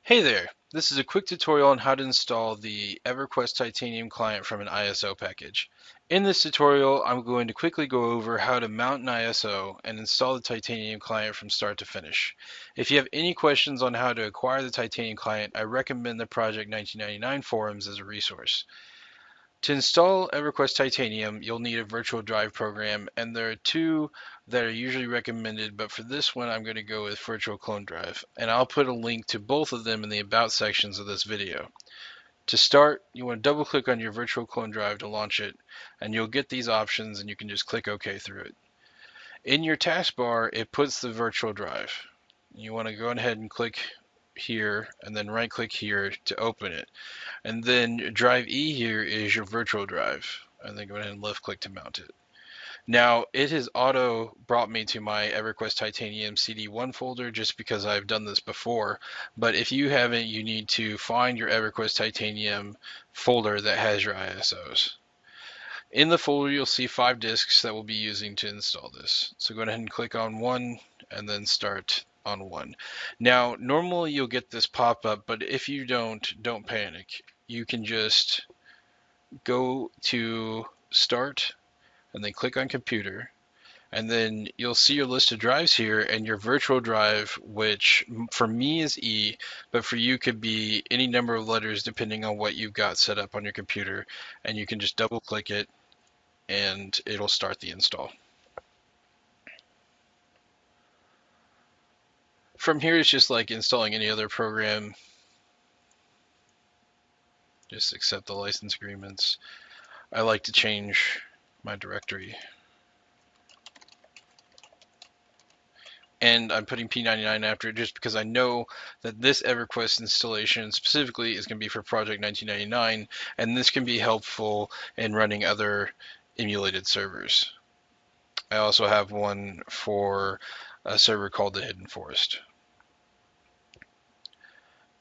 Hey there, this is a quick tutorial on how to install the EverQuest Titanium client from an ISO package. In this tutorial, I'm going to quickly go over how to mount an ISO and install the Titanium client from start to finish. If you have any questions on how to acquire the Titanium client, I recommend the Project 1999 forums as a resource. To install EverQuest Titanium, you'll need a virtual drive program, and there are two that are usually recommended, but for this one I'm going to go with Virtual Clone Drive, and I'll put a link to both of them in the About sections of this video. To start, you want to double click on your Virtual Clone Drive to launch it, and you'll get these options and you can just click OK through it. In your taskbar, it puts the virtual drive. You want to go ahead and click here and then right click here to open it. And then drive E here is your virtual drive. And then go ahead and left click to mount it. Now, it has auto brought me to my EverQuest Titanium CD1 folder just because I've done this before. But if you haven't, you need to find your EverQuest Titanium folder that has your ISOs. In the folder, you'll see 5 disks that we'll be using to install this. So go ahead and click on one and then start on one. Now, normally you'll get this pop-up, but if you don't panic. You can just go to Start and then click on Computer. And then you'll see your list of drives here and your virtual drive, which for me is E, but for you could be any number of letters depending on what you've got set up on your computer. And you can just double click it and it'll start the install. From here, it's just like installing any other program. Just accept the license agreements. I like to change my directory. And I'm putting P99 after it just because I know that this EverQuest installation specifically is going to be for Project 1999, and this can be helpful in running other emulated servers. I also have one for a server called the Hidden Forest.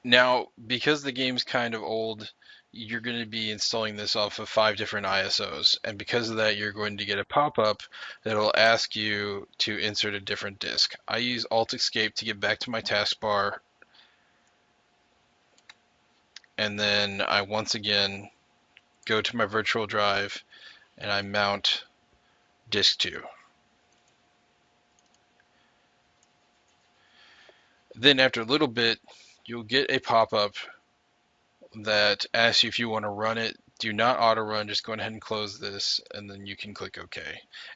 Now, because the game's kind of old, you're going to be installing this off of 5 different ISOs, and because of that, you're going to get a pop-up that'll ask you to insert a different disk. I use Alt-Escape to get back to my taskbar, and then I once again go to my virtual drive, and I mount disk 2. Then after a little bit, you'll get a pop-up that asks you if you want to run it. Do not auto run, just go ahead and close this and then you can click OK.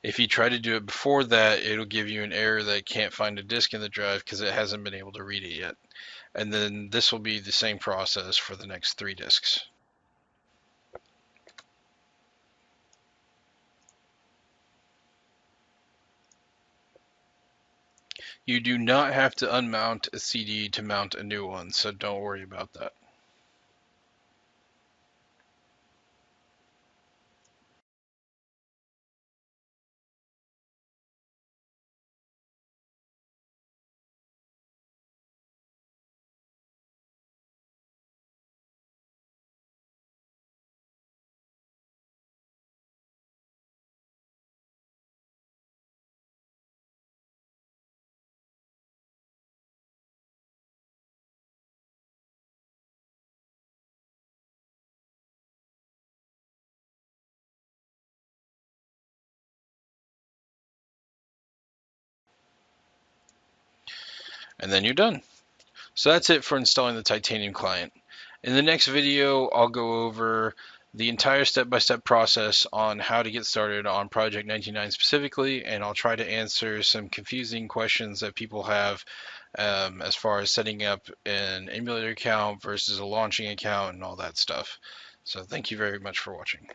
If you try to do it before that, it'll give you an error that it can't find a disk in the drive because it hasn't been able to read it yet. And then this will be the same process for the next 3 disks. You do not have to unmount a CD to mount a new one, so don't worry about that. And then you're done. So that's it for installing the Titanium client. In the next video, I'll go over the entire step-by-step process on how to get started on Project 99 specifically, and I'll try to answer some confusing questions that people have as far as setting up an emulator account versus a launching account and all that stuff. So thank you very much for watching.